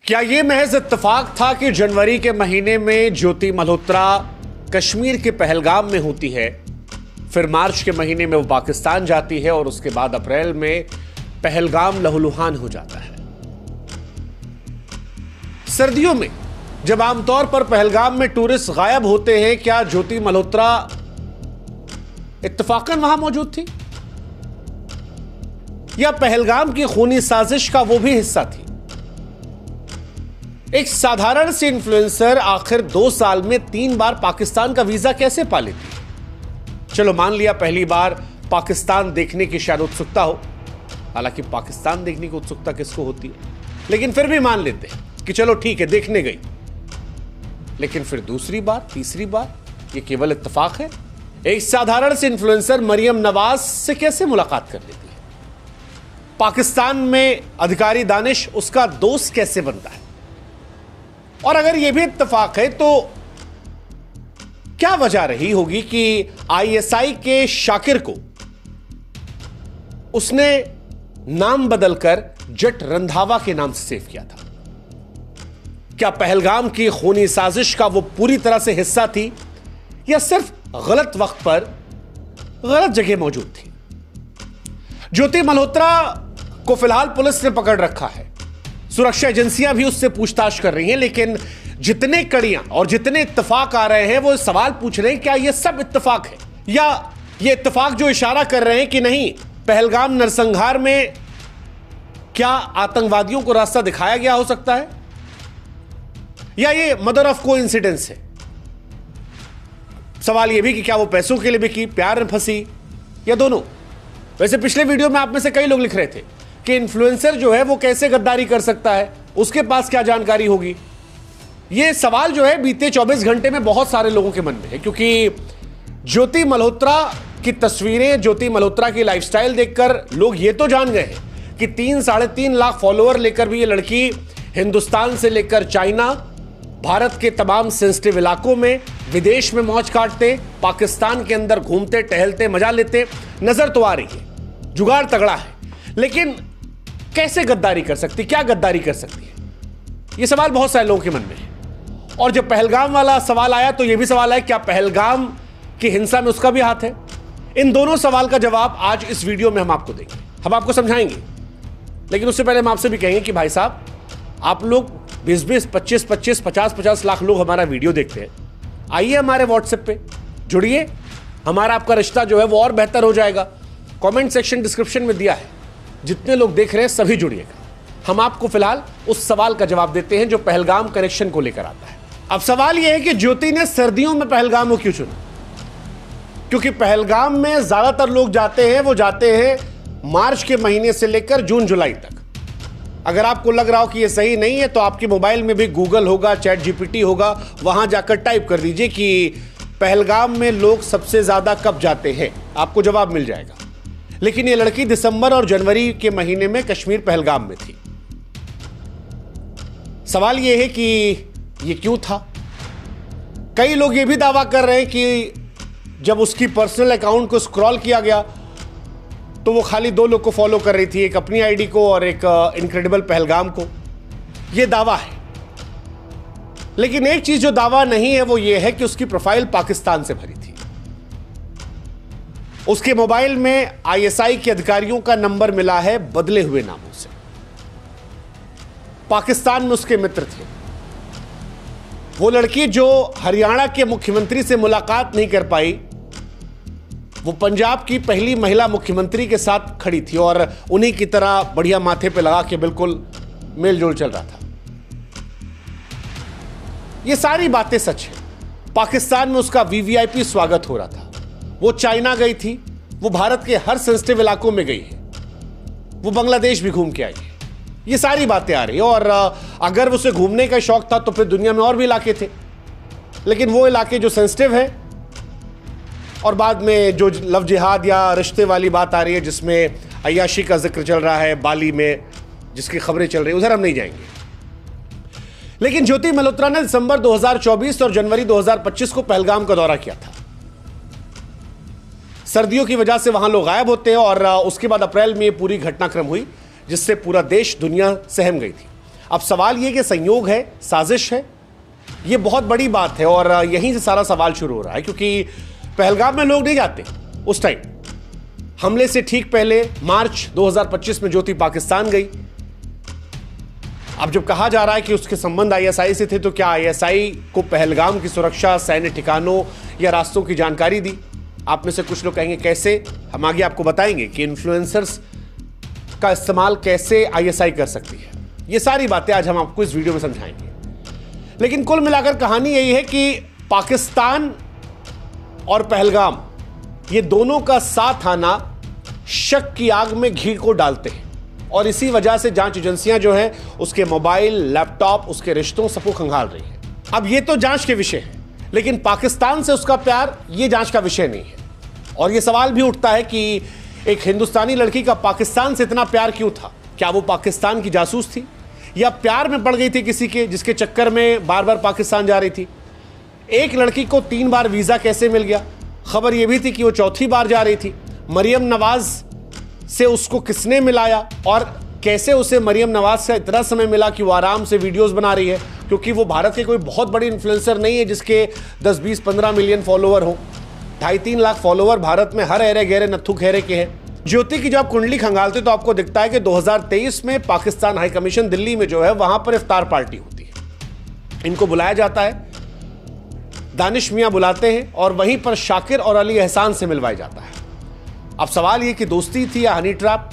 क्या यह महज इत्तेफाक था कि जनवरी के महीने में ज्योति मल्होत्रा कश्मीर के पहलगाम में होती है, फिर मार्च के महीने में वो पाकिस्तान जाती है और उसके बाद अप्रैल में पहलगाम लहूलुहान हो जाता है। सर्दियों में जब आमतौर पर पहलगाम में टूरिस्ट गायब होते हैं, क्या ज्योति मल्होत्रा इत्तेफाकन वहां मौजूद थी या पहलगाम की खूनी साजिश का वो भी हिस्सा थी? एक साधारण सी इन्फ्लुएंसर आखिर 2 साल में 3 बार पाकिस्तान का वीजा कैसे पा लेती है? चलो मान लिया पहली बार पाकिस्तान देखने की शायद उत्सुकता हो, हालांकि पाकिस्तान देखने की उत्सुकता किसको होती है, लेकिन फिर भी मान लेते हैं कि चलो ठीक है देखने गई। लेकिन फिर दूसरी बार, तीसरी बार, ये केवल इत्तेफाक है? एक साधारण से इन्फ्लुएंसर मरियम नवाज से कैसे मुलाकात कर लेती है? पाकिस्तान में अधिकारी दानिश उसका दोस्त कैसे बनता है? और अगर यह भी इत्तेफाक है तो क्या वजह रही होगी कि आईएसआई के शाकिर को उसने नाम बदलकर जट रंधावा के नाम से सेव किया था? क्या पहलगाम की खूनी साजिश का वो पूरी तरह से हिस्सा थी या सिर्फ गलत वक्त पर गलत जगह मौजूद थी? ज्योति मल्होत्रा को फिलहाल पुलिस ने पकड़ रखा है, सुरक्षा एजेंसियां भी उससे पूछताछ कर रही हैं, लेकिन जितने कड़ियां और जितने इत्तेफाक आ रहे हैं वो सवाल पूछ रहे हैं क्या ये सब इत्तेफाक है या ये इत्तेफाक जो इशारा कर रहे हैं कि नहीं, पहलगाम नरसंहार में क्या आतंकवादियों को रास्ता दिखाया गया हो सकता है या ये मदर ऑफ कोइंसिडेंस है? सवाल यह भी कि क्या वो पैसों के लिए बिकी, प्यार में फंसी, या दोनों? वैसे पिछले वीडियो में आप में से कई लोग लिख रहे थे कि इन्फ्लुएंसर जो है वो कैसे गद्दारी कर सकता है, उसके पास क्या जानकारी होगी। यह सवाल जो है बीते 24 घंटे में बहुत सारे लोगों के मन में है, क्योंकि ज्योति मल्होत्रा की तस्वीरें, ज्योति मल्होत्रा की लाइफस्टाइल देखकर लोग ये तो जान गए हैं कि 3-3.5 लाख फॉलोअर लेकर भी ये लड़की हिंदुस्तान से लेकर चाइना, भारत के तमाम सेंसिटिव इलाकों में, विदेश में मौज काटते, पाकिस्तान के अंदर घूमते टहलते मजा लेते नजर तो आ रही है। जुगाड़ तगड़ा है, लेकिन कैसे गद्दारी कर सकती, क्या गद्दारी कर सकती है? यह सवाल बहुत सारे लोगों के मन में है। और जब पहलगाम वाला सवाल आया तो यह भी सवाल है क्या पहलगाम की हिंसा में उसका भी हाथ है? इन दोनों सवाल का जवाब आज इस वीडियो में हम आपको देंगे, हम आपको समझाएंगे। लेकिन उससे पहले हम आपसे भी कहेंगे कि भाई साहब, आप लोग 20-20, 25-25, 50-50 लाख लोग हमारा वीडियो देखते हैं, आइए हमारे व्हाट्सएप पे जुड़िए, हमारा आपका रिश्ता जो है वो और बेहतर हो जाएगा। कमेंट सेक्शन डिस्क्रिप्शन में दिया है, जितने लोग देख रहे हैं सभी जुड़िएगा। हम आपको फिलहाल उस सवाल का जवाब देते हैं जो पहलगाम कनेक्शन को लेकर आता है। अब सवाल यह है कि ज्योति ने सर्दियों में पहलगाम को क्यों चुना? क्योंकि पहलगाम में ज्यादातर लोग जाते हैं, वो जाते हैं मार्च के महीने से लेकर जून जुलाई तक। अगर आपको लग रहा हो कि यह सही नहीं है तो आपके मोबाइल में भी गूगल होगा, चैट जीपीटी होगा, वहां जाकर टाइप कर दीजिए कि पहलगाम में लोग सबसे ज्यादा कब जाते हैं, आपको जवाब मिल जाएगा। लेकिन यह लड़की दिसंबर और जनवरी के महीने में कश्मीर पहलगाम में थी। सवाल यह है कि यह क्यों था? कई लोग यह भी दावा कर रहे हैं कि जब उसकी पर्सनल अकाउंट को स्क्रॉल किया गया तो वो खाली 2 लोग को फॉलो कर रही थी, एक अपनी आईडी को और एक इनक्रेडिबल पहलगाम को। यह दावा है, लेकिन एक चीज जो दावा नहीं है वो ये है कि उसकी प्रोफाइल पाकिस्तान से भरी थी। उसके मोबाइल में आईएसआई के अधिकारियों का नंबर मिला है बदले हुए नामों से। पाकिस्तान में उसके मित्र थे। वो लड़की जो हरियाणा के मुख्यमंत्री से मुलाकात नहीं कर पाई, वो पंजाब की पहली महिला मुख्यमंत्री के साथ खड़ी थी और उन्हीं की तरह बढ़िया माथे पे लगा के बिल्कुल मेलजोल चल रहा था। ये सारी बातें सच है। पाकिस्तान में उसका वीवीआईपी स्वागत हो रहा था। वो चाइना गई थी, वो भारत के हर सेंसिटिव इलाकों में गई है, वो बांग्लादेश भी घूम के आई है। ये सारी बातें आ रही है। और अगर उसे घूमने का शौक था तो फिर दुनिया में और भी इलाके थे, लेकिन वो इलाके जो सेंसिटिव है और बाद में जो लव जिहाद या रिश्ते वाली बात आ रही है जिसमें अय्याशी का जिक्र चल रहा है, बाली में जिसकी खबरें चल रही है, उधर हम नहीं जाएंगे। लेकिन ज्योति मल्होत्रा ने दिसंबर 2024 और जनवरी 2025 को पहलगाम का दौरा किया था। सर्दियों की वजह से वहां लोग गायब होते हैं और उसके बाद अप्रैल में ये पूरी घटनाक्रम हुई जिससे पूरा देश, दुनिया सहम गई थी। अब सवाल ये कि संयोग है, साजिश है, ये बहुत बड़ी बात है और यहीं से सारा सवाल शुरू हो रहा है, क्योंकि पहलगाम में लोग नहीं जाते। उस टाइम हमले से ठीक पहले मार्च 2025 में ज्योति पाकिस्तान गई। अब जब कहा जा रहा है कि उसके संबंध आईएसआई से थे, तो क्या आईएसआई को पहलगाम की सुरक्षा, सैन्य ठिकानों या रास्तों की जानकारी दी? आप में से कुछ लोग कहेंगे कैसे, हम आगे आपको बताएंगे कि इन्फ्लुएंसर्स का इस्तेमाल कैसे आईएसआई कर सकती है। ये सारी बातें आज हम आपको इस वीडियो में समझाएंगे। लेकिन कुल मिलाकर कहानी यही है कि पाकिस्तान और पहलगाम, ये दोनों का साथ आना शक की आग में घी को डालते हैं और इसी वजह से जांच एजेंसियां जो हैं उसके मोबाइल, लैपटॉप, उसके रिश्तों सबको खंगाल रही है। अब ये तो जांच के विषय है, लेकिन पाकिस्तान से उसका प्यार ये जांच का विषय नहीं है। और ये सवाल भी उठता है कि एक हिंदुस्तानी लड़की का पाकिस्तान से इतना प्यार क्यों था? क्या वो पाकिस्तान की जासूस थी या प्यार में पड़ गई थी किसी के, जिसके चक्कर में बार बार पाकिस्तान जा रही थी? एक लड़की को 3 बार वीजा कैसे मिल गया? खबर यह भी थी कि वो चौथी बार जा रही थी। मरियम नवाज से उसको किसने मिलाया और कैसे उसे मरियम नवाज से इतना समय मिला कि वो आराम से वीडियोस बना रही है? क्योंकि वो भारत के कोई बहुत बड़ी इन्फ्लुएंसर नहीं है जिसके 10, 20, 15 मिलियन फॉलोवर हो। 2.5-3 लाख फॉलोवर भारत में हर एरे गहरे नत्थु खैरे के हैं। ज्योति की जब आप कुंडली खंगालते तो आपको दिखता है कि 2023 में पाकिस्तान हाई कमीशन दिल्ली में जो है वहां पर इफ्तार पार्टी होती है। इनको बुलाया जाता है, दानिश मियां बुलाते हैं और वहीं पर शाकिर और अली एहसान से मिलवाया जाता है। अब सवाल ये कि दोस्ती थी या हनी ट्रैप?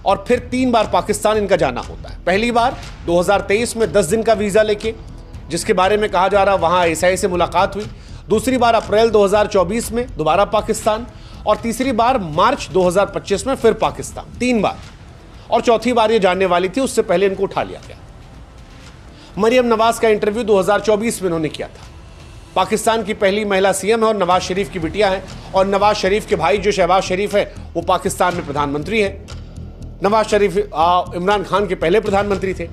और फिर 3 बार पाकिस्तान इनका जाना होता है। पहली बार 2023 में 10 दिन का वीजा लेके, जिसके बारे में कहा जा रहा वहां आईएसआई से मुलाकात हुई। दूसरी बार अप्रैल 2024 में दोबारा पाकिस्तान, और तीसरी बार मार्च 2025 में फिर पाकिस्तान। 3 बार। और चौथी बार ये जानने वाली थी, उससे पहले इनको उठा लिया गया। मरियम नवाज का इंटरव्यू 2024 में उन्होंने किया था। पाकिस्तान की पहली महिला सीएम है और नवाज शरीफ की बिटिया है, और नवाज शरीफ के भाई जो शहबाज शरीफ है वो पाकिस्तान में प्रधानमंत्री हैं। नवाज शरीफ इमरान खान के पहले प्रधानमंत्री थे।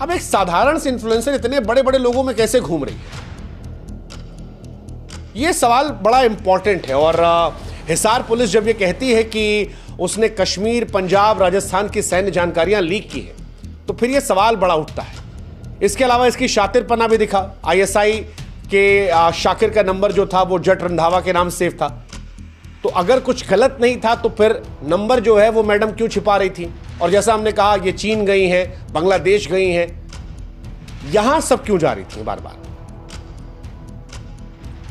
अब एक साधारण से इन्फ्लुएंसर इतने बड़े बड़े लोगों में कैसे घूम रही है? यह सवाल बड़ा इंपॉर्टेंट है। और हिसार पुलिस जब ये कहती है कि उसने कश्मीर, पंजाब, राजस्थान की सैन्य जानकारियां लीक की है, तो फिर यह सवाल बड़ा उठता है। इसके अलावा इसकी शातिरपना भी दिखा। आईएसआई के शाकिर का नंबर जो था वो जट रंधावा के नाम सेव था। तो अगर कुछ गलत नहीं था तो फिर नंबर जो है वो मैडम क्यों छिपा रही थी? और जैसा हमने कहा, ये चीन गई हैं, बांग्लादेश गई हैं, यहां सब क्यों जा रही थी बार बार?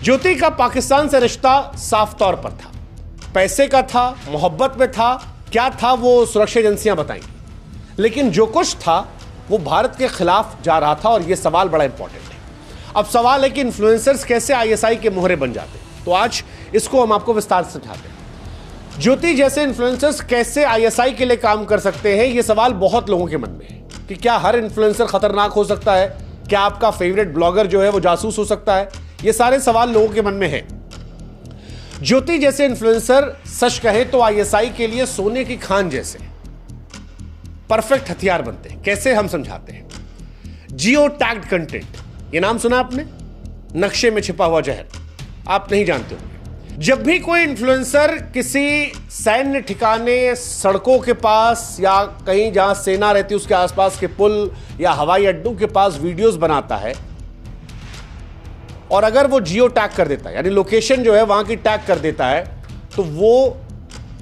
ज्योति का पाकिस्तान से रिश्ता साफ तौर पर था, पैसे का था, मोहब्बत में था, क्या था वो सुरक्षा एजेंसियां बताएंगी। लेकिन जो कुछ था वो भारत के खिलाफ जा रहा था और यह सवाल बड़ा इंपॉर्टेंट है। अब सवाल है कि इन्फ्लुएंसर्स कैसे आईएसआई के मोहरे बन जाते हैं, तो आज इसको हम आपको विस्तार से समझाते हैं। ज्योति जैसे इन्फ्लुएंसर्स कैसे आईएसआई के लिए काम कर सकते हैं, यह सवाल बहुत लोगों के मन में है कि क्या हर इन्फ्लुएंसर खतरनाक हो सकता है? क्या आपका फेवरेट ब्लॉगर जो है वो जासूस हो सकता है? ये सारे सवाल लोगों के मन में है। ज्योति जैसे इन्फ्लुएंसर सच कहे तो आईएसआई के लिए सोने की खान जैसे परफेक्ट हथियार बनते हैं। कैसे, हम समझाते हैं। जियो टैग्ड कंटेंट, ये नाम सुना आपने? नक्शे में छिपा हुआ जहर, आप नहीं जानते होंगे। जब भी कोई इन्फ्लुएंसर किसी सैन्य ठिकाने, सड़कों के पास या कहीं जहां सेना रहती है उसके आसपास के पुल या हवाई अड्डों के पास वीडियोस बनाता है, और अगर वो जियो टैग कर देता है, यानी लोकेशन जो है वहां की टैग कर देता है, तो वो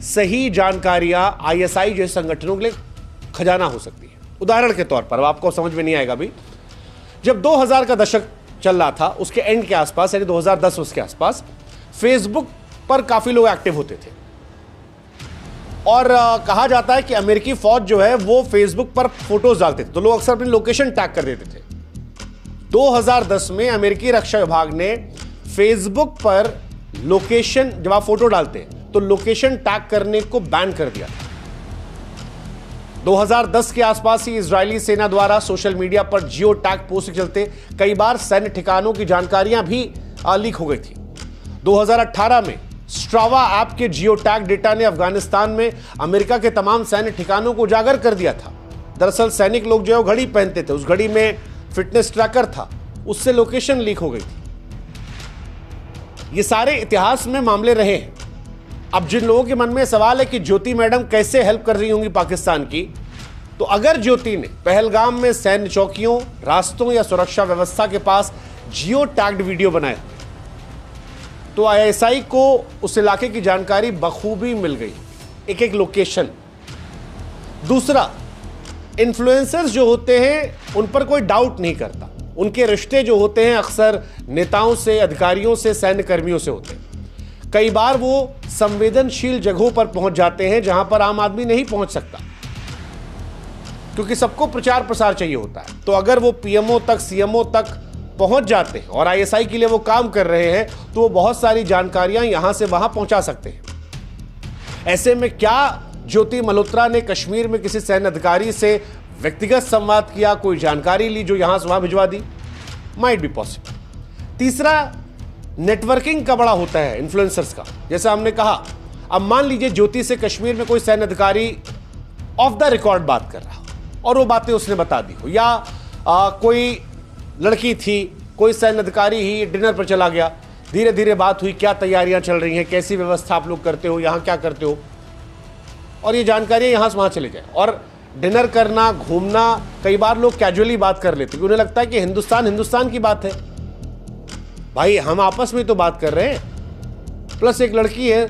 सही जानकारियां आईएसआई जैसे संगठनों के लिए खजाना हो सकती है। उदाहरण के तौर पर, आपको समझ में नहीं आएगा भी, जब 2000 का दशक चल रहा था, उसके एंड के आसपास, यानी 2010 उसके आसपास, फेसबुक पर काफी लोग एक्टिव होते थे। और कहा जाता है कि अमेरिकी फौज जो है वो फेसबुक पर फोटोज डालते थे, तो लोग अक्सर अपनी लोकेशन टैग कर देते थे। 2010 में अमेरिकी रक्षा विभाग ने फेसबुक पर लोकेशन, जब आप फोटो डालते हैं तो लोकेशन टैग करने को बैन कर दिया था। 2010 के आसपास ही इजरायली सेना द्वारा सोशल मीडिया पर जियो टैग पोस्ट के चलते कई बार सैन्य ठिकानों की जानकारियां भी लीक हो गई थी। 2018 में स्ट्रावा ऐप के जियो टैग डेटा ने अफगानिस्तान में अमेरिका के तमाम सैन्य ठिकानों को उजागर कर दिया था। दरअसल सैनिक लोग जो है घड़ी पहनते थे, उस घड़ी में फिटनेस ट्रैकर था, उससे लोकेशन लीक हो गई थी। ये सारे इतिहास में मामले रहे हैं। अब जिन लोगों के मन में सवाल है कि ज्योति मैडम कैसे हेल्प कर रही होंगी पाकिस्तान की, तो अगर ज्योति ने पहलगाम में सैन्य चौकियों, रास्तों या सुरक्षा व्यवस्था के पास जियो टैग्ड वीडियो बनाए तो आईएसआई को उस इलाके की जानकारी बखूबी मिल गई, एक एक लोकेशन। दूसरा, इन्फ्लुएंसर्स जो होते हैं उन पर कोई डाउट नहीं करता। उनके रिश्ते जो होते हैं अक्सर नेताओं से, अधिकारियों से, सैन्य कर्मियों से होते हैं। कई बार वो संवेदनशील जगहों पर पहुंच जाते हैं जहां पर आम आदमी नहीं पहुंच सकता, क्योंकि सबको प्रचार प्रसार चाहिए होता है। तो अगर वो पीएमओ तक, सीएमओ तक पहुंच जाते हैं और आईएसआई के लिए वो काम कर रहे हैं, तो वो बहुत सारी जानकारियां यहां से वहां पहुंचा सकते हैं। ऐसे में क्या ज्योति मल्होत्रा ने कश्मीर में किसी सैन्य अधिकारी से व्यक्तिगत संवाद किया, कोई जानकारी ली जो यहां से वहां भिजवा दी? Might be possible. तीसरा, नेटवर्किंग का बड़ा होता है इन्फ्लुएंसर्स का। जैसे हमने कहा, अब मान लीजिए ज्योति से कश्मीर में कोई सैन्य अधिकारी ऑफ द रिकॉर्ड बात कर रहा हो और वो बातें उसने बता दी हो, या कोई लड़की थी, कोई सैन्य अधिकारी ही डिनर पर चला गया, धीरे धीरे बात हुई, क्या तैयारियां चल रही हैं, कैसी व्यवस्था आप लोग करते हो, यहाँ क्या करते हो, और ये जानकारियां यहाँ से वहाँ चले जाए। और डिनर करना, घूमना, कई बार लोग कैजुअली बात कर लेते हैं, उन्हें लगता है कि हिंदुस्तान की बात है। भाई हम आपस में तो बात कर रहे हैं। प्लस एक लड़की है